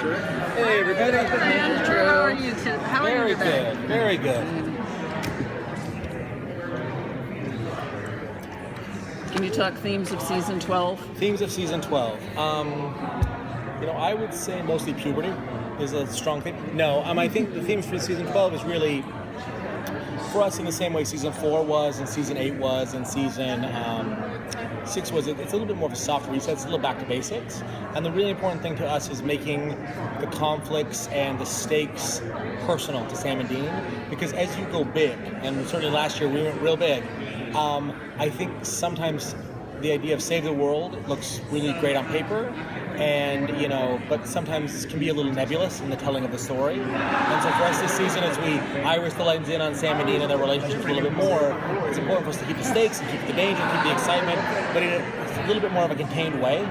Hey, everybody. Andrew, how are you today? How are you today? Very good. Can you talk themes of season 12? Themes of season 12. I would say mostly puberty is a strong theme. No, I think the themes for season 12 is really, for us, in the same way season 4 was, and season 8 was, and season 6 was. It's a little bit more of a soft reset. It's a little back to basics. And the really important thing to us is making the conflicts and the stakes personal to Sam and Dean. Because as you go big, and certainly last year we went real big, I think sometimes the idea of save the world looks really great on paper, and but sometimes can be a little nebulous in the telling of the story. And so for us this season, as we iris the lens in on Sam and Dean and their relationships a little bit more, it's important for us to keep the stakes and keep the danger, keep the excitement, but in a little bit more of a contained way,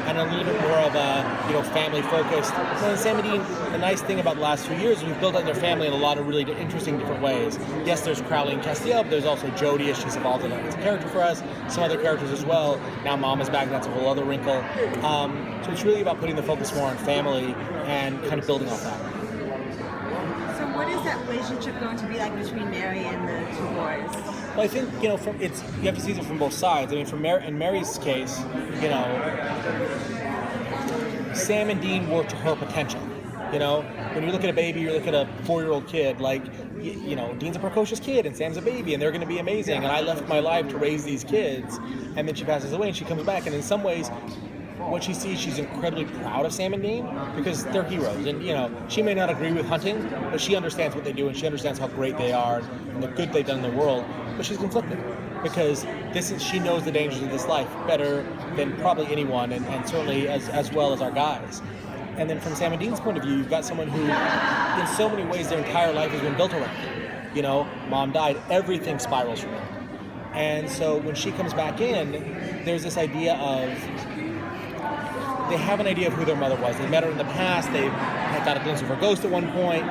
and a little bit more of a family focused. And Sam and Dean, the nice thing about the last few years is we've built out their family in a lot of really interesting different ways. Yes, there's Crowley and Castiel, but there's also Jodie, as she's evolved as a character for us, some other characters as well. Now Mom is back, that's a whole other wrinkle. So it's really about putting the focus more on family and kind of building off that. So what is that relationship going to be like between Mary and the two boys? Well, I think you have to see it from both sides. I mean, in Mary's case, Sam and Dean work to her potential. When you look at a baby, you look at a 4-year-old kid. Dean's a precocious kid, and Sam's a baby, and they're going to be amazing. And I left my life to raise these kids, and then she passes away, and she comes back, and in some ways, what she sees, she's incredibly proud of Sam and Dean because they're heroes. And, she may not agree with hunting, but she understands what they do and she understands how great they are and the good they've done in the world. But she's conflicted because she knows the dangers of this life better than probably anyone, and certainly as well as our guys. And then from Sam and Dean's point of view, you've got someone who, in so many ways, their entire life has been built around. Mom died, everything spirals from it. And so when she comes back in, there's this idea of, they have an idea of who their mother was. They met her in the past. They had got a glimpse of her ghost at one point,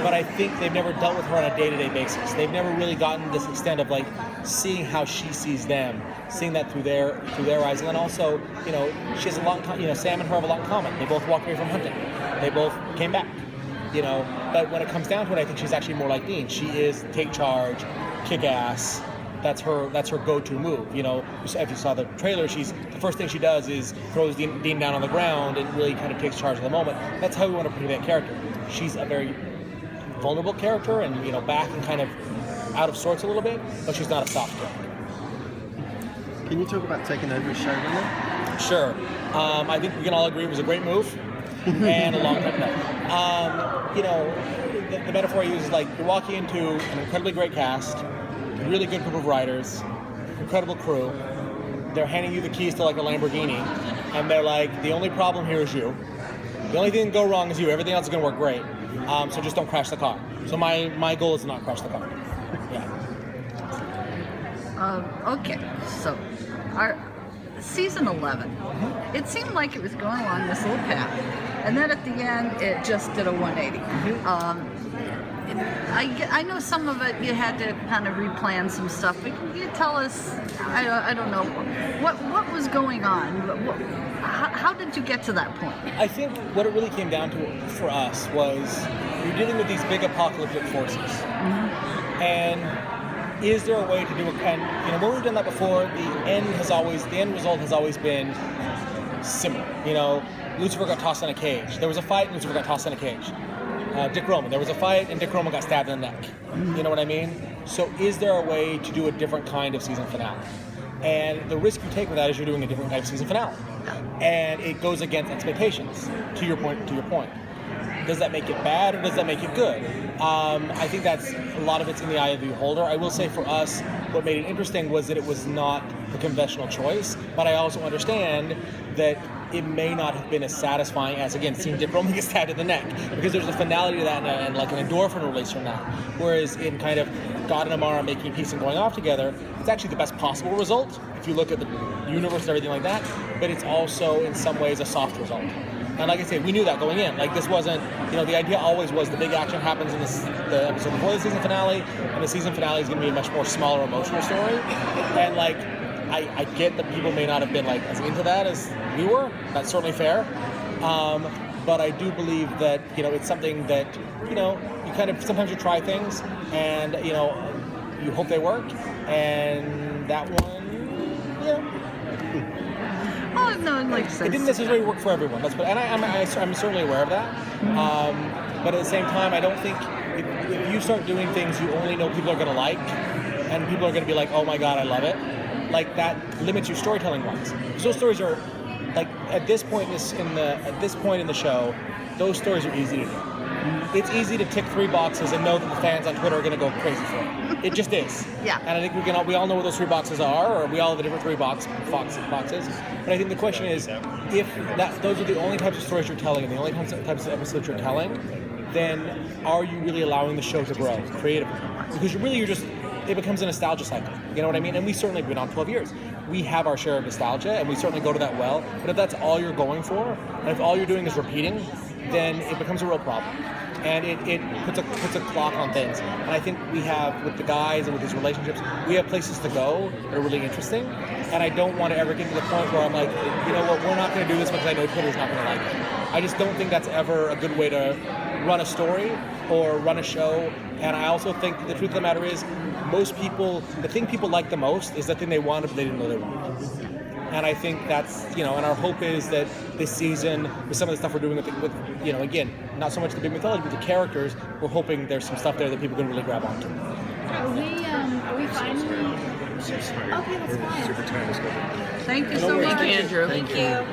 but I think they've never dealt with her on a day-to-day basis. They've never really gotten this extent of seeing how she sees them, seeing that through their eyes. And then also, she has a lot. Sam and her have a lot in common. They both walked away from hunting. They both came back. But when it comes down to it, I think she's actually more like Dean. She is take charge, kick ass. That's her go-to move. If you saw the trailer, the first thing she does is throws Dean down on the ground and really kind of takes charge of the moment. That's how we want to portray that character. She's a very vulnerable character and back and kind of out of sorts a little bit, but she's not a soft character. Can you talk about taking over a showrunner? Sure. I think we can all agree it was a great move and a long time ago. The metaphor I use is you're walking into an incredibly great cast, a really good group of writers, incredible crew. They're handing you the keys to a Lamborghini, and they're the only problem here is you. The only thing that can go wrong is you. Everything else is going to work great. So just don't crash the car. So my goal is to not crash the car. Yeah. Okay, so our season 11, it seemed like it was going along this little path, and then at the end it just did a 180. I know some of it you had to kind of replan some stuff, but can you tell us, I don't know, what was going on? How did you get to that point? I think what it really came down to for us was you're dealing with these big apocalyptic forces. Mm-hmm. And is there a way to do it? And when we've done that before, the end result has always been similar. Lucifer got tossed in a cage. There was a fight, and Lucifer got tossed in a cage. Dick Roman. There was a fight, and Dick Roman got stabbed in the neck. You know what I mean? So is there a way to do a different kind of season finale? And the risk you take with that is you're doing a different type of season finale. And it goes against expectations, to your point. Does that make it bad, or does that make it good? I think that's a lot of it's in the eye of the beholder. I will say for us, what made it interesting was that it was not the conventional choice, but I also understand that it may not have been as satisfying as, again, seeing Dick Roman get stabbed in the neck, because there's a finality to that and an endorphin release from that. Whereas in kind of God and Amara making peace and going off together, it's actually the best possible result if you look at the universe and everything like that, but it's also in some ways a soft result. And like I say, we knew that going in. This wasn't, the idea always was the big action happens in the episode before the season finale, and the season finale is going to be a much more smaller emotional story. And I get that people may not have been as into that as we were. That's certainly fair. but I do believe that, it's something that, you kind of, sometimes you try things and, you hope they work, and that one, Oh no, like it didn't necessarily work for everyone. And I'm certainly aware of that. But at the same time, I don't think if you start doing things you only know people are going to like, and people are going to be like, oh my god, I love it, like that limits your storytelling wise. Because those stories are like at this point in the show, those stories are easy to do. It's easy to tick 3 boxes and know that the fans on Twitter are going to go crazy for it. It just is. Yeah. And I think we all know what those 3 boxes are, or we all have the different 3 boxes. But I think the question is, if those are the only types of stories you're telling and the only types of episodes you're telling, then are you really allowing the show to grow creatively? Because it becomes a nostalgia cycle. You know what I mean? And we've been on 12 years. We have our share of nostalgia, and we certainly go to that well. But if that's all you're going for, and if all you're doing is repeating, then it becomes a real problem. And it puts a clock on things. And I think we have, with the guys and with these relationships, we have places to go that are really interesting. And I don't want to ever get to the point where I'm like, you know what, we're not going to do this because I know Twitter's not going to like it. I just don't think that's ever a good way to run a story or run a show. And I also think the truth of the matter is, most people, the thing people like the most is the thing they wanted but they didn't know they wanted. And I think that's, and our hope is that this season, with some of the stuff we're doing with again, not so much the big mythology, but the characters, we're hoping there's some stuff there that people can really grab onto. Are we finally? Okay, that's fine. Super time. Thank you so much, Andrew. Thank you.